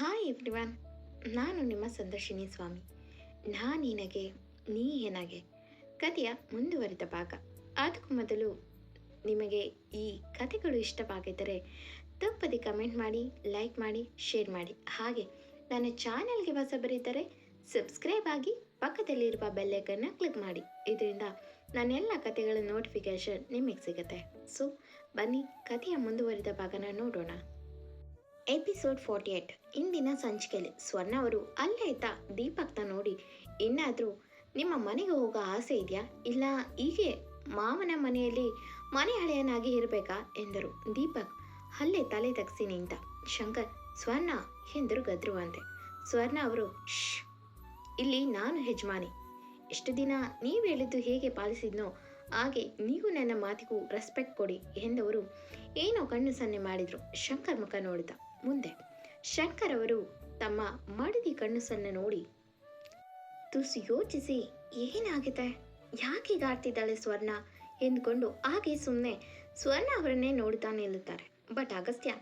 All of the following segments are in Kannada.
ಹಾಯ್ ಎವ್ರಿವನ್, ನಾನು ನಿಮ್ಮ ಸಂದರ್ಶಿನಿ ಸ್ವಾಮಿ. ನಾನಿನಗೆ ನೀ ಏನಾಗೆ ಕಥೆಯ ಮುಂದುವರಿದ ಭಾಗ. ಅದಕ್ಕೂ ಮೊದಲು ನಿಮಗೆ ಈ ಕಥೆಗಳು ಇಷ್ಟವಾಗಿದ್ದರೆ ತಪ್ಪದೆ ಕಮೆಂಟ್ ಮಾಡಿ, ಲೈಕ್ ಮಾಡಿ, ಶೇರ್ ಮಾಡಿ. ಹಾಗೆ ನನ್ನ ಚಾನೆಲ್ಗೆ ಹೊಸಬರಿದ್ದರೆ ಸಬ್ಸ್ಕ್ರೈಬ್ ಆಗಿ ಪಕ್ಕದಲ್ಲಿರುವ ಬೆಲ್ಲೈಕನ್ನ ಕ್ಲಿಕ್ ಮಾಡಿ. ಇದರಿಂದ ನನ್ನೆಲ್ಲ ಕಥೆಗಳ ನೋಟಿಫಿಕೇಶನ್ ನಿಮಗೆ ಸಿಗುತ್ತೆ. ಸೊ ಬನ್ನಿ ಕಥೆಯ ಮುಂದುವರಿದ ಭಾಗನ ನೋಡೋಣ. ಎಪಿಸೋಡ್ 48. ಇಂದಿನ ಸಂಚಿಕೆಯಲ್ಲಿ ಸ್ವರ್ಣ ಅವರು ಅಲ್ಲೇ ಇದ್ದ ದೀಪಕ್ನ ನೋಡಿ, ಇನ್ನಾದರೂ ನಿಮ್ಮ ಮನೆಗೆ ಹೋಗೋ ಆಸೆ ಇದೆಯಾ, ಇಲ್ಲ ಹೀಗೆ ಮಾವನ ಮನೆಯಲ್ಲಿ ಮನೆ ಹಳೆಯನಾಗಿ ಇರಬೇಕಾ ಎಂದರು. ದೀಪಕ್ ಅಲ್ಲೇ ತಲೆ ತಗ್ಸಿ ನಿಂತ. ಶಂಕರ್, ಸ್ವರ್ಣ ಎಂದರು ಗದ್ರುವಂತೆ. ಸ್ವರ್ಣ ಅವರು, ಶ್, ಇಲ್ಲಿ ನಾನು ಯಜಮಾನಿ. ಎಷ್ಟು ದಿನ ನೀವು ಹೇಳಿದ್ದು ಹೇಗೆ ಪಾಲಿಸಿದ್ನೋ ಹಾಗೆ ನೀವು ನನ್ನ ಮಾತಿಗೂ ರೆಸ್ಪೆಕ್ಟ್ ಕೊಡಿ ಎಂದವರು ಏನೋ ಕಣ್ಣು ಸನ್ನೆ ಮಾಡಿದ್ರು. ಶಂಕರ್ ಮುಖ ನೋಡಿದ. ಮುಂದೆ ಶಂಕರ್ ಅವರು ತಮ್ಮ ಮಡದಿ ಕಣ್ಣು ಸನ್ನೆ ನೋಡಿ ತುಸು ಯೋಚಿಸಿ, ಏನಾಗಿದೆ, ಯಾಕೆ ಗಾಡ್ತಿದ್ದಾಳೆ ಸ್ವರ್ಣ ಎಂದುಕೊಂಡು ಹಾಗೆ ಸುಮ್ಮನೆ ಸ್ವರ್ಣ ಅವರನ್ನೇ ನೋಡ್ತಾ ನಿಲ್ಲುತ್ತಾರೆ. ಬಟ್ ಅಗಸ್ತ್ಯ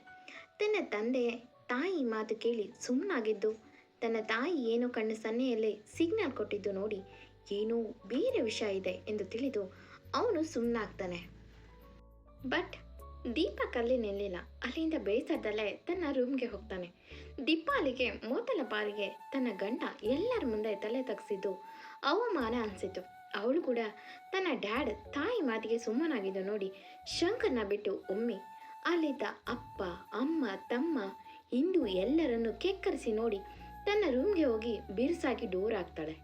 ತನ್ನ ತಂದೆ ತಾಯಿ ಮಾತು ಕೇಳಿ ಸುಮ್ಮನಾಗಿದ್ದು, ತನ್ನ ತಾಯಿ ಏನೋ ಕಣ್ಣು ಸನ್ನೆಯಲ್ಲೇ ಸಿಗ್ನಲ್ ಕೊಟ್ಟಿದ್ದು ನೋಡಿ ಏನೋ ಬೇರೆ ವಿಷಯ ಇದೆ ಎಂದು ತಿಳಿದು ಅವನು ಸುಮ್ಮನಾಗ್ತಾನೆ. ಬಟ್ ದೀಪಕ್ ಅಲ್ಲಿ ನಿಲ್ಲಿಲ್ಲ. ಅಲ್ಲಿಂದ ಬೇಸರದಲ್ಲೇ ತನ್ನ ರೂಮ್ಗೆ ಹೋಗ್ತಾನೆ. ದೀಪಾಲಿಗೆ ಮೊದಲ ಬಾರಿಗೆ ತನ್ನ ಗಂಡ ಎಲ್ಲರ ಮುಂದೆ ತಲೆ ತಗ್ಸಿದ್ದು ಅವಮಾನ ಅನಿಸಿತು. ಅವಳು ಕೂಡ ತನ್ನ ಡ್ಯಾಡ್ ತಾಯಿ ಮಾತಿಗೆ ಸುಮ್ಮನಾಗಿದ್ದು ನೋಡಿ ಶಂಕರ್ನ ಬಿಟ್ಟು ಒಮ್ಮೆ ಅಲ್ಲಿದ್ದ ಅಪ್ಪ, ಅಮ್ಮ, ತಮ್ಮ, ಹಿಂದೂ ಎಲ್ಲರನ್ನು ಕೆಕ್ಕರಿಸಿ ನೋಡಿ ತನ್ನ ರೂಮ್ಗೆ ಹೋಗಿ ಬಿರುಸಾಗಿ ಡೋರ್ ಹಾಕ್ತಾಳೆ.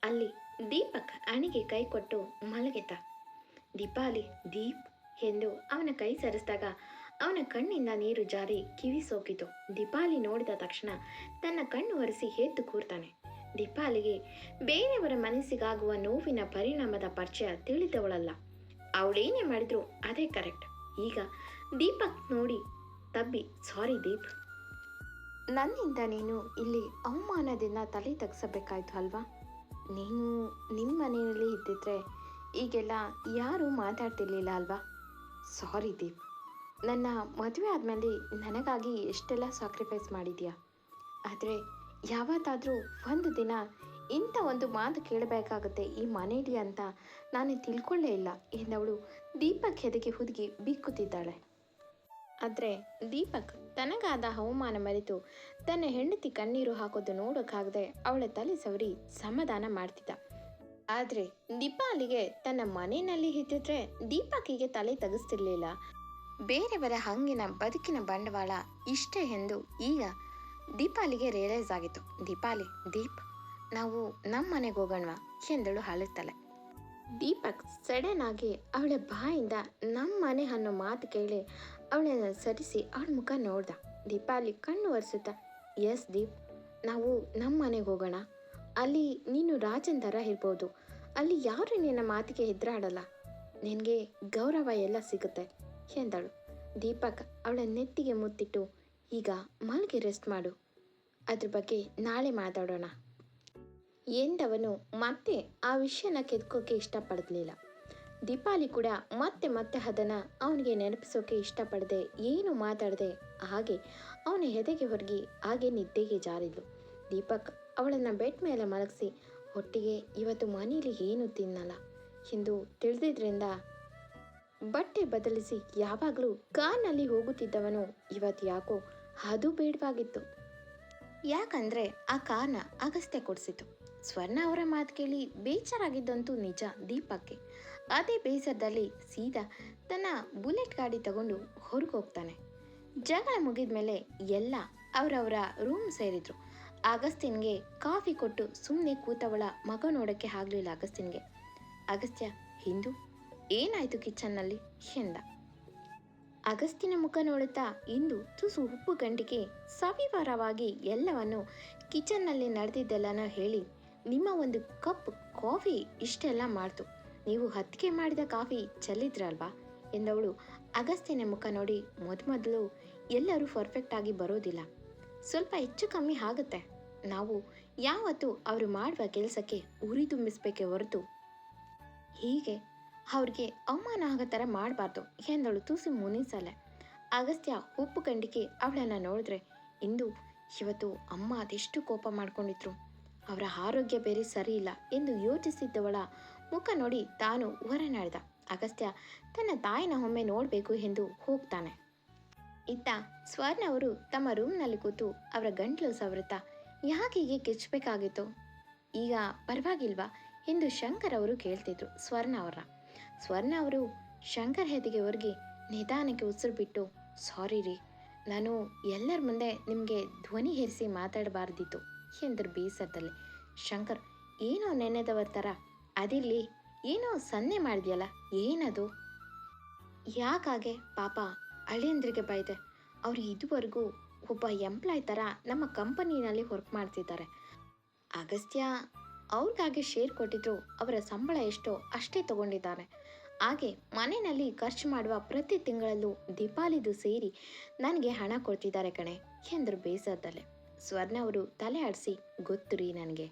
ಅಲ್ಲಿ ದೀಪಕ್ ಅಣಿಗೆ ಕೈ ಕೊಟ್ಟು ಮಲಗಿದ್ದ. ದೀಪಾಲಿ, ದೀಪ್ ಎಂದು ಅವನ ಕೈ ಸರಿಸಿದಾಗ ಅವನ ಕಣ್ಣಿಂದ ನೀರು ಜಾರಿ ಕಿವಿ ಸೋಕಿತು. ದೀಪಾಲಿ ನೋಡಿದ ತಕ್ಷಣ ತನ್ನ ಕಣ್ಣು ಒರೆಸಿ ಎದ್ದು ಕೂರ್ತಾನೆ. ದೀಪಾಲಿಗೆ ಬೇರೆಯವರ ಮನಸ್ಸಿಗಾಗುವ ನೋವಿನ ಪರಿಣಾಮದ ಪರಿಚಯ ತಿಳಿದವಳಲ್ಲ. ಅವಳೇನೇ ಮಾಡಿದ್ರು ಅದೇ ಕರೆಕ್ಟ್. ಈಗ ದೀಪಕ್ ನೋಡಿ ತಬ್ಬಿ, ಸಾರಿ ದೀಪ್, ನನ್ನಿಂದ ನೀನು ಇಲ್ಲಿ ಅವಮಾನದಿಂದ ತಲೆ ತಗ್ಸಬೇಕಾಯ್ತು ಅಲ್ವಾ. ನೀನು ನಿಮ್ಮ ಮನೆಯಲ್ಲಿ ಇದ್ದಿದ್ರೆ ಈಗೆಲ್ಲ ಯಾರೂ ಮಾತಾಡ್ತಿರ್ಲಿಲ್ಲ ಅಲ್ವಾ. ಸಾರಿ ದೀಪ್, ನನ್ನ ಮದುವೆ ಆದಮೇಲೆ ನನಗಾಗಿ ಎಷ್ಟೆಲ್ಲ ಸ್ಯಾಕ್ರಿಫೈಸ್ ಮಾಡಿದ್ಯಾ. ಆದರೆ ಯಾವತ್ತಾದರೂ ಒಂದು ದಿನ ಇಂಥ ಒಂದು ಮಾತು ಕೇಳಬೇಕಾಗುತ್ತೆ ಈ ಮನೇಲಿ ಅಂತ ನಾನು ತಿಳ್ಕೊಳ್ಳೇ ಇಲ್ಲ ಎಂದವಳು ದೀಪಕ್ ಎದೆಗೆ ಹುದುಗಿ ಬಿಕ್ಕುತ್ತಿದ್ದಾಳೆ. ಆದರೆ ದೀಪಕ್ ತನಗಾದ ಅವಮಾನ ಮರೆತು ತನ್ನ ಹೆಂಡತಿ ಕಣ್ಣೀರು ಹಾಕೋದು ನೋಡೋಕ್ಕಾಗದೆ ಅವಳ ತಲೆ ಸವರಿ ಸಮಾಧಾನ ಮಾಡ್ತಿದ್ದ. ಆದರೆ ದೀಪಾಲಿಗೆ ತನ್ನ ಮನೆಯಲ್ಲಿ ಇದ್ದಿದ್ರೆ ದೀಪಕ್ಕಿಗೆ ತಲೆ ತಗ್ಸ್ತಿರ್ಲಿಲ್ಲ. ಬೇರೆಯವರ ಹಂಗಿನ ಬದುಕಿನ ಬಂಡವಾಳ ಇಷ್ಟೇ ಎಂದು ಈಗ ದೀಪಾಲಿಗೆ ರಿಯಲೈಸ್ ಆಗಿತ್ತು. ದೀಪಾಲಿ, ದೀಪ್, ನಾವು ನಮ್ಮ ಮನೆಗೆ ಹೋಗೋಣವಾ ಎಂದಳು ಅಳುತ್ತಲೆ. ದೀಪಕ್ ಸಡನ್ ಆಗಿ ಅವಳ ಬಾಯಿಂದ ನಮ್ಮ ಮನೆ ಅನ್ನೋ ಮಾತು ಕೇಳಿ ಅವಳನ್ನು ಸರಿಸಿ ಅವಳ ಮುಖ ನೋಡ್ದ. ದೀಪಾಲಿ ಕಣ್ಣು ಒರೆಸುತ್ತಾ, ಎಸ್ ದೀಪ್, ನಾವು ನಮ್ಮ ಮನೆಗೆ ಹೋಗೋಣ. ಅಲ್ಲಿ ನೀನು ರಾಜನ್ ಥರ ಇರ್ಬೋದು. ಅಲ್ಲಿ ಯಾರು ನಿನ್ನ ಮಾತಿಗೆ ಹೆದರಾಡಲ್ಲ. ನಿನಗೆ ಗೌರವ ಎಲ್ಲ ಸಿಗುತ್ತೆ ಎಂದಳು. ದೀಪಕ್ ಅವಳ ನೆತ್ತಿಗೆ ಮುತ್ತಿಟ್ಟು, ಈಗ ಮಲ್ಗೆ ರೆಸ್ಟ್ ಮಾಡು, ಅದ್ರ ಬಗ್ಗೆ ನಾಳೆ ಮಾತಾಡೋಣ ಎಂದವನು ಮತ್ತೆ ಆ ವಿಷಯನ ಕೆದ್ಕೋಕೆ ಇಷ್ಟಪಡಲಿಲ್ಲ. ದೀಪಾಲಿ ಕೂಡ ಮತ್ತೆ ಮತ್ತೆ ಅದನ್ನು ಅವನಿಗೆ ನೆನಪಿಸೋಕೆ ಇಷ್ಟಪಡದೆ ಏನು ಮಾತಾಡದೆ ಹಾಗೆ ಅವನ ಎದೆಗೆ ಹೊರಗಿ ಹಾಗೆ ನಿದ್ದೆಗೆ ಜಾರಿದ್ಲು. ದೀಪಕ್ ಅವಳನ್ನು ಬೆಡ್ ಮೇಲೆ ಮಲಗಿಸಿ, ಒಟ್ಟಿಗೆ ಇವತ್ತು ಮನೇಲಿ ಏನು ತಿನ್ನಲ್ಲ ಎಂದು ತಿಳಿದಿದ್ರಿಂದ ಬಟ್ಟೆ ಬದಲಿಸಿ ಯಾವಾಗಲೂ ಕಾರ್ನಲ್ಲಿ ಹೋಗುತ್ತಿದ್ದವನು ಇವತ್ತು ಯಾಕೋ ಅದು ಬೇಡವಾಗಿತ್ತು. ಯಾಕಂದರೆ ಆ ಕಾರ್ನ ಅಗಸ್ತ್ಯ ಕೊಡಿಸಿತು. ಸ್ವರ್ಣ ಅವರ ಮಾತು ಕೇಳಿ ಬೇಜಾರಾಗಿದ್ದಂತೂ ನಿಜ ದೀಪಕ್ಕೆ. ಅದೇ ಬೇಸರದಲ್ಲಿ ಸೀದಾ ತನ್ನ ಬುಲೆಟ್ ಗಾಡಿ ತಗೊಂಡು ಹೊರಗೆ ಹೋಗ್ತಾನೆ. ಜಗಳ ಮುಗಿದ ಮೇಲೆ ಎಲ್ಲ ಅವರವರ ರೂಮ್ ಸೇರಿದ್ರು. ಅಗಸ್ತ್ಯನ್ಗೆ ಕಾಫಿ ಕೊಟ್ಟು ಸುಮ್ಮನೆ ಕೂತವಳ ಮಗ ನೋಡೋಕ್ಕೆ ಆಗಲಿಲ್ಲ ಅಗಸ್ತ್ಯನ್ಗೆ. ಅಗಸ್ತ್ಯ, ಹಿಂದೂ ಏನಾಯಿತು ಕಿಚನ್ನಲ್ಲಿ ಎಂದ. ಅಗಸ್ತ್ಯನ ಮುಖ ನೋಡುತ್ತಾ ಇಂದು ತುಸು ಉಪ್ಪು ಗಂಟಿಗೆ ಸವಿವರವಾಗಿ ಎಲ್ಲವನ್ನು ಕಿಚನ್ನಲ್ಲಿ ನಡೆದಿದ್ದೆಲ್ಲನೂ ಹೇಳಿ, ನಿಮ್ಮ ಒಂದು ಕಪ್ ಕಾಫಿ ಇಷ್ಟೆಲ್ಲ ಮಾಡ್ತು, ನೀವು ಹತ್ತಿಗೆ ಮಾಡಿದ ಕಾಫಿ ಚೆಲ್ಲಿದ್ರಲ್ವಾ ಎಂದವಳು ಅಗಸ್ತ್ಯನ ಮುಖ ನೋಡಿ, ಮೊದಲು ಎಲ್ಲರೂ ಪರ್ಫೆಕ್ಟಾಗಿ ಬರೋದಿಲ್ಲ, ಸ್ವಲ್ಪ ಹೆಚ್ಚು ಕಮ್ಮಿ ಆಗುತ್ತೆ. ನಾವು ಯಾವತ್ತೂ ಅವರು ಮಾಡುವ ಕೆಲಸಕ್ಕೆ ಉರಿ ತುಂಬಿಸ್ಬೇಕೆ ಹೊರತು ಹೀಗೆ ಅವ್ರಿಗೆ ಅವಮಾನ ಆಗೋ ಥರ ಮಾಡಬಾರ್ದು ಎಂದಳು ತುಸು ಮುನಿಸಲೆ. ಅಗಸ್ತ್ಯ ಉಪ್ಪು ಕಂಡಿಕೆ ಅವಳನ್ನು ನೋಡಿದ್ರೆ, ಇಂದು ಇವತ್ತು ಅಮ್ಮ ಅದೆಷ್ಟು ಕೋಪ ಮಾಡ್ಕೊಂಡಿದ್ರು, ಅವರ ಆರೋಗ್ಯ ಬೇರೆ ಸರಿ ಇಲ್ಲ ಎಂದು ಯೋಚಿಸಿದ್ದವಳ ಮುಖ ನೋಡಿ ತಾನು ಹೊರನಾಡ್ದ. ಅಗಸ್ತ್ಯ ತನ್ನ ತಾಯಿನ ಒಮ್ಮೆ ನೋಡಬೇಕು ಎಂದು ಹೋಗ್ತಾನೆ. ಇತ್ತ ಸ್ವರ್ಣ ಅವರು ತಮ್ಮ ರೂಮ್ನಲ್ಲಿ ಕೂತು ಅವರ ಗಂಟ್ಲು ಸವರುತ್ತಾ ಯಾಕೀಗೆ ಕಿಚ್ಚಬೇಕಾಗಿತ್ತು, ಈಗ ಪರವಾಗಿಲ್ವಾ ಎಂದು ಶಂಕರ್ ಅವರು ಕೇಳ್ತಿದ್ರು ಸ್ವರ್ಣ ಅವರು ಶಂಕರ್ ಹೆದಿಗೆ ಒರ್ಗಿ ನಿಧಾನಕ್ಕೆ ಉಸಿರು ಬಿಟ್ಟು, ಸಾರಿ ರೀ, ನಾನು ಎಲ್ಲರ ಮುಂದೆ ನಿಮಗೆ ಧ್ವನಿ ಹೇರಿಸಿ ಮಾತಾಡಬಾರ್ದಿತ್ತು ಎಂದರು ಬೇಸರದಲ್ಲಿ. ಶಂಕರ್ ಏನೋ ನೆನೆದವರ ಥರ, ಅದಿರಲಿ, ಏನೋ ಸನ್ನೆ ಮಾಡಿದ್ಯಲ್ಲ, ಏನದು? ಯಾಕಾಗೆ ಪಾಪ ಅಳಿಯಂದ್ರಿಗೆ ಬೈದೆ, ಅವರು ಇದುವರೆಗೂ ಒಬ್ಬ ಎಂಪ್ಲಾಯ್ ಥರ ನಮ್ಮ ಕಂಪನಿನಲ್ಲಿ ವರ್ಕ್ ಮಾಡ್ತಿದ್ದಾರೆ. ಅಗಸ್ತ್ಯ ಅವ್ರಿಗಾಗೆ ಶೇರ್ ಕೊಟ್ಟಿದ್ರು, ಅವರ ಸಂಬಳ ಎಷ್ಟೋ ಅಷ್ಟೇ ತಗೊಂಡಿದ್ದಾರೆ. ಹಾಗೆ ಮನೆಯಲ್ಲಿ ಖರ್ಚು ಮಾಡುವ ಪ್ರತಿ ತಿಂಗಳಲ್ಲೂ ದೀಪಾಲಿದು ಸೇರಿ ನನಗೆ ಹಣ ಕೊಡ್ತಿದ್ದಾರೆ ಕಣೆ ಎಂದರು ಬೇಸರದಲ್ಲೇ. ಸ್ವರ್ಣ ಅವರು ತಲೆ ಆಡಿಸಿ, ಗೊತ್ತು ರೀ ನನಗೆ,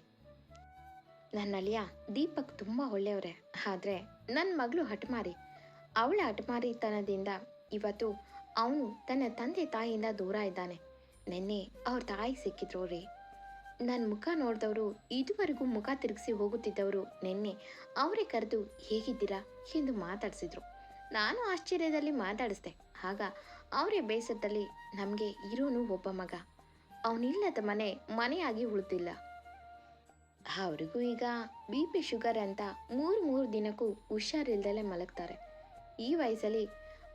ನನ್ನ ಅಳಿಯ ದೀಪಕ್ ತುಂಬ ಒಳ್ಳೆಯವರೇ, ಆದರೆ ನನ್ನ ಮಗಳು ಹಠಮಾರಿ. ಅವಳ ಹಠಮಾರಿತನದಿಂದ ಇವತ್ತು ಅವನು ತನ್ನ ತಂದೆ ತಾಯಿಯಿಂದ ದೂರ ಇದ್ದಾನೆ. ನಿನ್ನೆ ಅವ್ರ ತಾಯಿ ಸಿಕ್ಕಿದ್ರು ರೀ. ನನ್ನ ಮುಖ ನೋಡಿದವರು, ಇದುವರೆಗೂ ಮುಖ ತಿರುಗಿಸಿ ಹೋಗುತ್ತಿದ್ದವರು ನಿನ್ನೆ ಅವರೇ ಕರೆದು ಹೇಗಿದ್ದೀರಾ ಎಂದು ಮಾತಾಡಿಸಿದ್ರು. ನಾನು ಆಶ್ಚರ್ಯದಲ್ಲಿ ಮಾತಾಡಿಸ್ದೆ. ಆಗ ಅವರೇ ಬೇಸರದಲ್ಲಿ, ನಮಗೆ ಇರೋನು ಒಬ್ಬ ಮಗ, ಅವನಿಲ್ಲದ ಮನೆಯಾಗಿ ಉಳಿದಿಲ್ಲ. ಅವ್ರಿಗೂ ಈಗ BP ಶುಗರ್ ಅಂತ ಮೂರು ದಿನಕ್ಕೂ ಹುಷಾರಿಲ್ದಲೇ ಮಲಗ್ತಾರೆ. ಈ ವಯಸ್ಸಲ್ಲಿ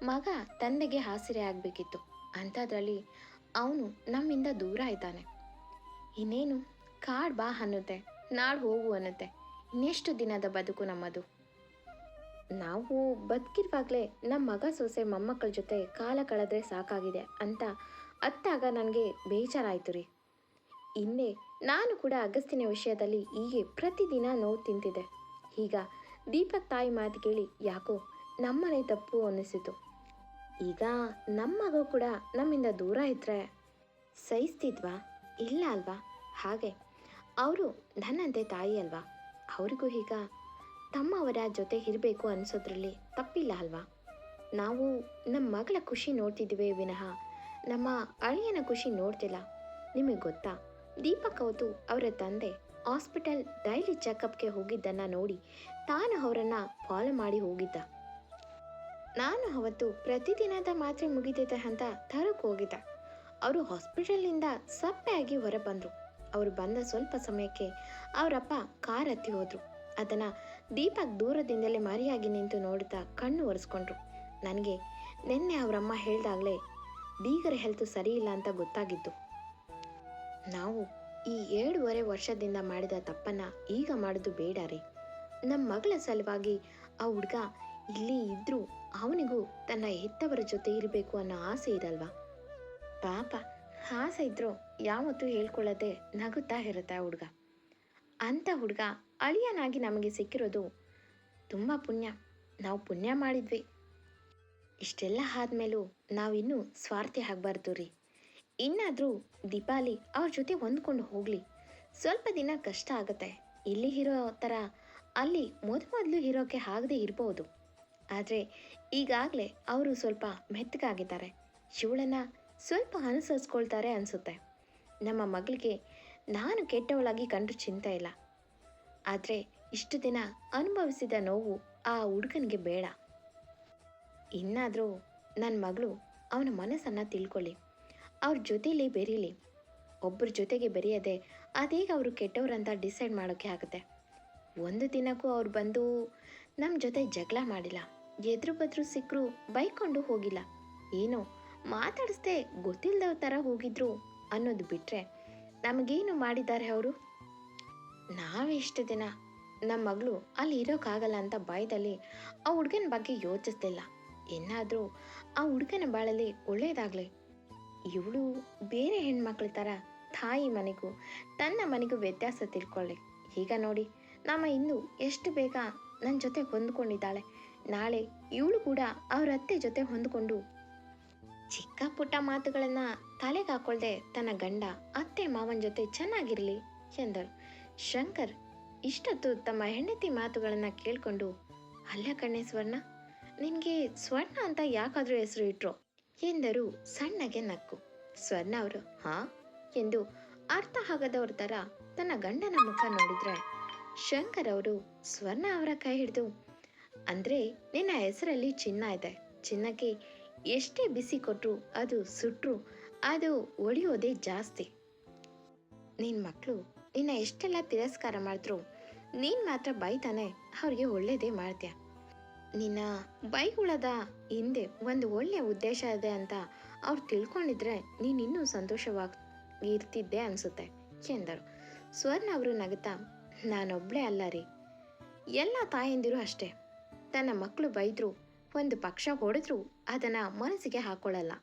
ಮಗ ತಂದೆಗೆ ಆಸರೆ ಆಗಬೇಕಿತ್ತು, ಅಂಥದ್ರಲ್ಲಿ ಅವನು ನಮ್ಮಿಂದ ದೂರ ಇದ್ದಾನೆ. ಇನ್ನೇನು ಕಾಡ್ ಬಾ ಅನ್ನುತ್ತೆ, ನಾಳೆ ಹೋಗು ಅನ್ನುತ್ತೆ. ಇನ್ನೆಷ್ಟು ದಿನದ ಬದುಕು ನಮ್ಮದು? ನಾವು ಬದುಕಿರುವಾಗಲೇ ನಮ್ಮ ಮಗ ಸೊಸೆ ಮೊಮ್ಮಕ್ಕಳ ಜೊತೆ ಕಾಲ ಕಳೆದ್ರೆ ಸಾಕಾಗಿದೆ ಅಂತ ಅತ್ತಾಗ ನನಗೆ ಬೇಜಾರಾಯಿತು ರೀ. ಹಿಂದೆ ನಾನು ಕೂಡ ಅಗಸ್ತಿನ ವಿಷಯದಲ್ಲಿ ಹೀಗೆ ಪ್ರತಿದಿನ ನೋವು ತಿಂತಿದ್ದೆ. ಈಗ ದೀಪಕ್ ತಾಯಿ ಮಾತು ಕೇಳಿ ಯಾಕೋ ನಮ್ಮನೆ ತಪ್ಪು ಅನ್ನಿಸಿತು. ಈಗ ನಮ್ಮ ಮಗ ಕೂಡ ನಮ್ಮಿಂದ ದೂರ ಇದ್ದರೆ ಸಹಿಸ್ತಿದ್ವಾ? ಇಲ್ಲ ಅಲ್ವಾ? ಹಾಗೆ ಅವರು ನನ್ನಂತೆ ತಾಯಿ ಅಲ್ವಾ? ಅವರಿಗೂ ಈಗ ತಮ್ಮವರ ಜೊತೆ ಇರಬೇಕು ಅನಿಸೋದ್ರಲ್ಲಿ ತಪ್ಪಿಲ್ಲ ಅಲ್ವಾ? ನಾವು ನಮ್ಮ ಮಗಳ ಖುಷಿ ನೋಡ್ತಿದ್ದೀವಿ ವಿನಃ ನಮ್ಮ ಅಳಿಯನ ಖುಷಿ ನೋಡ್ತಿಲ್ಲ. ನಿಮಗೆ ಗೊತ್ತಾ, ದೀಪಕ್ ಅವತ್ತು ಅವರ ತಂದೆ ಹಾಸ್ಪಿಟಲ್ ಡೈಲಿ ಚೆಕಪ್ಗೆ ಹೋಗಿದ್ದನ್ನು ನೋಡಿ ತಾನು ಅವರನ್ನು ಫಾಲೋ ಮಾಡಿ ಹೋಗಿದ್ದ. ನಾನು ಅವತ್ತು ಪ್ರತಿದಿನದ ಮಾತ್ರೆ ಮುಗಿದಿದೆ ಅಂತ ತರಕ್ಕೆ ಹೋಗಿದ್ದೆ. ಅವರು ಹಾಸ್ಪಿಟಲ್ನಿಂದ ಸಪ್ಪೆಯಾಗಿ ಹೊರ ಬಂದರು. ಅವರು ಬಂದ ಸ್ವಲ್ಪ ಸಮಯಕ್ಕೆ ಅವರಪ್ಪ ಕಾರ್ ಹತ್ತಿ ಹೋದರು. ಅದನ್ನು ದೀಪಕ್ ದೂರದಿಂದಲೇ ಮರೆಯಾಗಿ ನಿಂತು ನೋಡುತ್ತಾ ಕಣ್ಣು ಒರೆಸ್ಕೊಂಡ್ರು. ನನಗೆ ನಿನ್ನೆ ಅವರಮ್ಮ ಹೇಳ್ದಾಗಲೇ ಬೀಗರ ಹೆಲ್ತು ಸರಿ ಇಲ್ಲ ಅಂತ ಗೊತ್ತಾಗಿದ್ದು. ನಾವು ಈ 7.5 ವರ್ಷದಿಂದ ಮಾಡಿದ ತಪ್ಪನ್ನು ಈಗ ಮಾಡೋದು ಬೇಡ ರೀ. ನಮ್ಮ ಮಗಳ ಸಲುವಾಗಿ ಆ ಹುಡುಗ ಇಲ್ಲಿ ಇದ್ದರೂ ಅವನಿಗೂ ತನ್ನ ಹೆತ್ತವರ ಜೊತೆ ಇರಬೇಕು ಅನ್ನೋ ಆಸೆ ಇರಲ್ವಾ? ಪಾಪ ಆಸೆ ಇದ್ರೂ ಯಾವತ್ತೂ ಹೇಳ್ಕೊಳ್ಳದೆ ನಗುತ್ತಾ ಇರುತ್ತೆ ಆ ಹುಡುಗ. ಅಂಥ ಹುಡುಗ ಅಳಿಯನಾಗಿ ನಮಗೆ ಸಿಕ್ಕಿರೋದು ತುಂಬ ಪುಣ್ಯ. ನಾವು ಪುಣ್ಯ ಮಾಡಿದ್ವಿ. ಇಷ್ಟೆಲ್ಲ ಆದಮೇಲೂ ನಾವಿನ್ನೂ ಸ್ವಾರ್ಥಿ ಆಗಬಾರ್ದು ರೀ. ಇನ್ನಾದರೂ ದೀಪಾಲಿ ಅವ್ರ ಜೊತೆ ಹೊಂದ್ಕೊಂಡು ಹೋಗಲಿ. ಸ್ವಲ್ಪ ದಿನ ಕಷ್ಟ ಆಗುತ್ತೆ. ಇಲ್ಲಿ ಇರೋ ಥರ ಅಲ್ಲಿ ಮೊದಲು ಇರೋಕ್ಕೆ ಆಗದೆ ಇರ್ಬೋದು. ಆದರೆ ಈಗಾಗಲೇ ಅವರು ಸ್ವಲ್ಪ ಮೆತ್ತಗಾಗಿದ್ದಾರೆ. ಶಿವಳನ್ನು ಸ್ವಲ್ಪ ಅನುಸರಿಸ್ಕೊಳ್ತಾರೆ ಅನಿಸುತ್ತೆ. ನಮ್ಮ ಮಗಳಿಗೆ ನಾನು ಕೆಟ್ಟವಳಾಗಿ ಕಂಡ್ರೂ ಚಿಂತೆ ಇಲ್ಲ. ಆದರೆ ಇಷ್ಟು ದಿನ ಅನುಭವಿಸಿದ ನೋವು ಆ ಹುಡುಗನಿಗೆ ಬೇಡ. ಇನ್ನಾದರೂ ನನ್ನ ಮಗಳು ಅವನ ಮನಸ್ಸನ್ನು ತಿಳ್ಕೊಳ್ಳಿ, ಅವ್ರ ಜೊತೆಯಲ್ಲಿ ಬೆರೀಲಿ. ಒಬ್ಬರ ಜೊತೆಗೆ ಬೆರೆಯದೆ ಅದೇಗ ಅವರು ಕೆಟ್ಟವ್ರಂತ ಡಿಸೈಡ್ ಮಾಡೋಕ್ಕೆ ಆಗುತ್ತೆ. ಒಂದು ದಿನಕ್ಕೂ ಅವ್ರು ಬಂದು ನಮ್ಮ ಜೊತೆ ಜಗಳ ಮಾಡಿಲ್ಲ, ಎದುರು ಬದ್ರು ಸಿಕ್ಕರು ಬೈಕೊಂಡು ಹೋಗಿಲ್ಲ, ಏನೋ ಮಾತಾಡಿಸ್ದೆ ಗೊತ್ತಿಲ್ಲದವ್ರ ಥರ ಹೋಗಿದ್ರು ಅನ್ನೋದು ಬಿಟ್ಟರೆ ನಮಗೇನು ಮಾಡಿದ್ದಾರೆ ಅವರು? ನಾವೆಷ್ಟು ದಿನ ನಮ್ಮ ಮಗಳು ಅಲ್ಲಿ ಇರೋಕ್ಕಾಗಲ್ಲ ಅಂತ ಭಯದಲ್ಲಿ ಆ ಹುಡುಗನ ಬಗ್ಗೆ ಯೋಚಿಸ್ತಿಲ್ಲ. ಏನಾದರೂ ಆ ಹುಡುಗನ ಬಾಳಲ್ಲಿ ಒಳ್ಳೆಯದಾಗಲಿ. ಇವಳು ಬೇರೆ ಹೆಣ್ಮಕ್ಳ ಥರ ತಾಯಿ ಮನೆಗೂ ತನ್ನ ಮನೆಗೂ ವ್ಯತ್ಯಾಸ ತಿಳ್ಕೊಳ್ಳಿ. ಈಗ ನೋಡಿ, ನಮ್ಮ ಇಂದು ಎಷ್ಟು ಬೇಗ ನನ್ನ ಜೊತೆ ಹೊಂದ್ಕೊಂಡಿದ್ದಾಳೆ. ನಾಳೆ ಇವಳು ಕೂಡ ಅವ್ರ ಅತ್ತೆ ಜೊತೆ ಹೊಂದ್ಕೊಂಡು ಚಿಕ್ಕ ಪುಟ್ಟ ಮಾತುಗಳನ್ನು ತಲೆಗೆ ಹಾಕೊಳ್ದೆ ತನ್ನ ಗಂಡ ಅತ್ತೆ ಮಾವನ ಜೊತೆ ಚೆನ್ನಾಗಿರಲಿ ಎಂದರು. ಶಂಕರ್ ಇಷ್ಟೊತ್ತು ತಮ್ಮ ಹೆಂಡತಿ ಮಾತುಗಳನ್ನು ಕೇಳಿಕೊಂಡು, ಅಲ್ಲ ಕಣ್ಣೆ ಸ್ವರ್ಣ, ನಿನಗೆ ಸ್ವರ್ಣ ಅಂತ ಯಾಕಾದರೂ ಹೆಸರು ಇಟ್ರು ಎಂದರು ಸಣ್ಣಗೆ ನಕ್ಕು. ಸ್ವರ್ಣ ಅವರು, ಹಾಂ ಎಂದು ಅರ್ಥ ಆಗದವ್ರ ಥರ ತನ್ನ ಗಂಡನ ಮುಖ ನೋಡಿದ್ರೆ ಶಂಕರ್ ಅವರು ಸ್ವರ್ಣ ಅವರ ಕೈ ಹಿಡಿದು, ಅಂದರೆ ನಿನ್ನ ಹೆಸರಲ್ಲಿ ಚಿನ್ನ ಇದೆ, ಚಿನ್ನಕ್ಕೆ ಎಷ್ಟೇ ಬಿಸಿ ಕೊಟ್ಟರು ಅದು ಸುಟ್ಟರು ಅದು ಒಡೆಯೋದೇ ಜಾಸ್ತಿ. ನಿನ್ನ ಮಕ್ಕಳು ನಿನ್ನ ಎಷ್ಟೆಲ್ಲ ತಿರಸ್ಕಾರ ಮಾಡಿದ್ರು ನೀನು ಮಾತ್ರ ಬೈತಾನೆ ಅವ್ರಿಗೆ ಒಳ್ಳೇದೇ ಮಾಡ್ತೀಯ. ನಿನ್ನ ಬೈಗುಳದ ಹಿಂದೆ ಒಂದು ಒಳ್ಳೆಯ ಉದ್ದೇಶ ಇದೆ ಅಂತ ಅವ್ರು ತಿಳ್ಕೊಂಡಿದ್ರೆ ನೀನು ಇನ್ನೂ ಸಂತೋಷವಾಗಿ ಇರ್ತಿದ್ದೆ ಅನಿಸುತ್ತೆ ಎಂದರು. ಸ್ವರ್ಣ ಅವರು ನಗುತ್ತಾ, ನಾನೊಬ್ಬಳೇ ಅಲ್ಲ ರೀ, ಎಲ್ಲ ತಾಯಂದಿರು ಅಷ್ಟೇ. ತನ್ನ ಮಕ್ಕಳು ಬೈದ್ರು, ಒಂದು ಪಕ್ಷ ಹೊಡೆದ್ರು ಅದನ್ನು ಮನಸ್ಸಿಗೆ ಹಾಕೊಳ್ಳಲ್ಲ.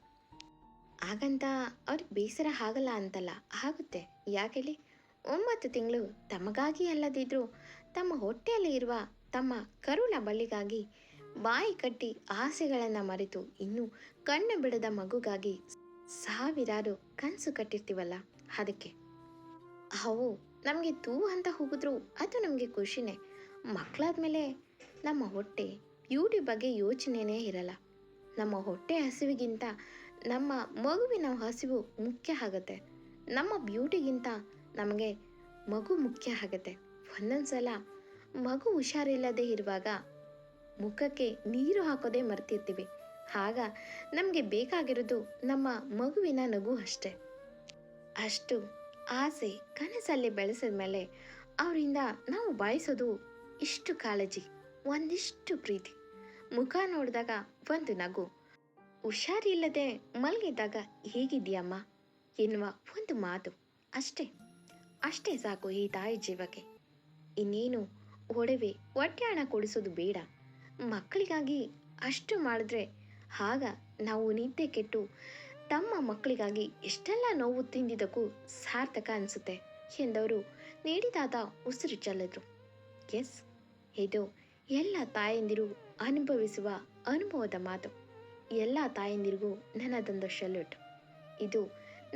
ಹಾಗಂತ ಅವ್ರಿಗೆ ಬೇಸರ ಆಗಲ್ಲ ಅಂತಲ್ಲ, ಆಗುತ್ತೆ. ಯಾಕೇಳಿ, 9 ತಿಂಗಳು ತಮಗಾಗಿ ಅಲ್ಲದಿದ್ದರೂ ತಮ್ಮ ಹೊಟ್ಟೆಯಲ್ಲಿ ಇರುವ ತಮ್ಮ ಕರುಳ ಬಳ್ಳಿಗಾಗಿ ಬಾಯಿ ಕಟ್ಟಿ ಆಸೆಗಳನ್ನು ಮರೆತು ಇನ್ನೂ ಕಣ್ಣು ಬಿಡದ ಮಗುಗಾಗಿ ಸಾವಿರಾರು ಕನಸು ಕಟ್ಟಿರ್ತೀವಲ್ಲ, ಅದಕ್ಕೆ ಅವು ನಮಗೆ ತೂ ಅಂತ ಹೋಗಿದ್ರು ಅದು ನಮಗೆ ಖುಷಿನೇ. ಮಕ್ಕಳಾದ್ಮೇಲೆ ನಮ್ಮ ಹೊಟ್ಟೆ ಬ್ಯೂಟಿ ಬಗ್ಗೆ ಯೋಚನೆಯೇ ಇರಲ್ಲ. ನಮ್ಮ ಹೊಟ್ಟೆ ಹಸಿವಿಗಿಂತ ನಮ್ಮ ಮಗುವಿನ ಹಸಿವು ಮುಖ್ಯ ಆಗುತ್ತೆ. ನಮ್ಮ ಬ್ಯೂಟಿಗಿಂತ ನಮಗೆ ಮಗು ಮುಖ್ಯ ಆಗುತ್ತೆ. ಒಂದೊಂದು ಸಲ ಮಗು ಹುಷಾರಿಲ್ಲದೆ ಇರುವಾಗ ಮುಖಕ್ಕೆ ನೀರು ಹಾಕೋದೇ ಮರ್ತಿರ್ತೀವಿ. ಆಗ ನಮಗೆ ಬೇಕಾಗಿರೋದು ನಮ್ಮ ಮಗುವಿನ ನಗು ಅಷ್ಟೆ. ಅಷ್ಟು ಆಸೆ ಕನಸಲ್ಲಿ ಬೆಳೆಸಿದ ಮೇಲೆ ಅವರಿಂದ ನಾವು ಬಯಸೋದು ಇಷ್ಟು ಕಾಳಜಿ, ಒಂದಿಷ್ಟು ಪ್ರೀತಿ, ಮುಖ ನೋಡಿದಾಗ ಒಂದು ನಗು, ಹುಷಾರಿಲ್ಲದೆ ಮಲಗಿದಾಗ ಹೇಗಿದೆಯಮ್ಮ ಎನ್ನುವ ಒಂದು ಮಾತು, ಅಷ್ಟೇ ಅಷ್ಟೇ ಸಾಕು ಈ ತಾಯಿ ಜೀವಕ್ಕೆ. ಇನ್ನೇನು ಒಡವೆ ಒಡ್ಯಾಣ ಕೊಡಿಸೋದು ಬೇಡ. ಮಕ್ಕಳಿಗಾಗಿ ಅಷ್ಟು ಮಾಡಿದ್ರೆ ಆಗ ನಾವು ನಿದ್ದೆ ಕೆಟ್ಟು ತಮ್ಮ ಮಕ್ಕಳಿಗಾಗಿ ಎಷ್ಟೆಲ್ಲ ನೋವು ತಿಂದಿದ್ದಕ್ಕೂ ಸಾರ್ಥಕ ಅನಿಸುತ್ತೆ ಎಂದವರು ನೀಡಿದಾದ ಉಸಿರು ಚೆಲ್ಲಿದ್ರು. ಎಸ್, ಇದು ಎಲ್ಲ ತಾಯಂದಿರು ಅನುಭವಿಸುವ ಅನುಭವದ ಮಾತು. ಎಲ್ಲ ತಾಯಂದಿರಿಗೂ ನನ್ನದೊಂದು ಸಲ್ಯೂಟ್. ಇದು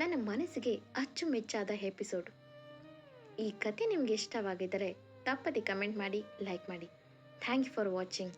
ನನ್ನ ಮನಸ್ಸಿಗೆ ಅಚ್ಚುಮೆಚ್ಚಾದ ಎಪಿಸೋಡು. ಈ ಕತೆ ನಿಮಗೆ ಇಷ್ಟವಾಗಿದ್ದರೆ ತಪ್ಪದೆ ಕಮೆಂಟ್ ಮಾಡಿ, ಲೈಕ್ ಮಾಡಿ. Thank you for watching.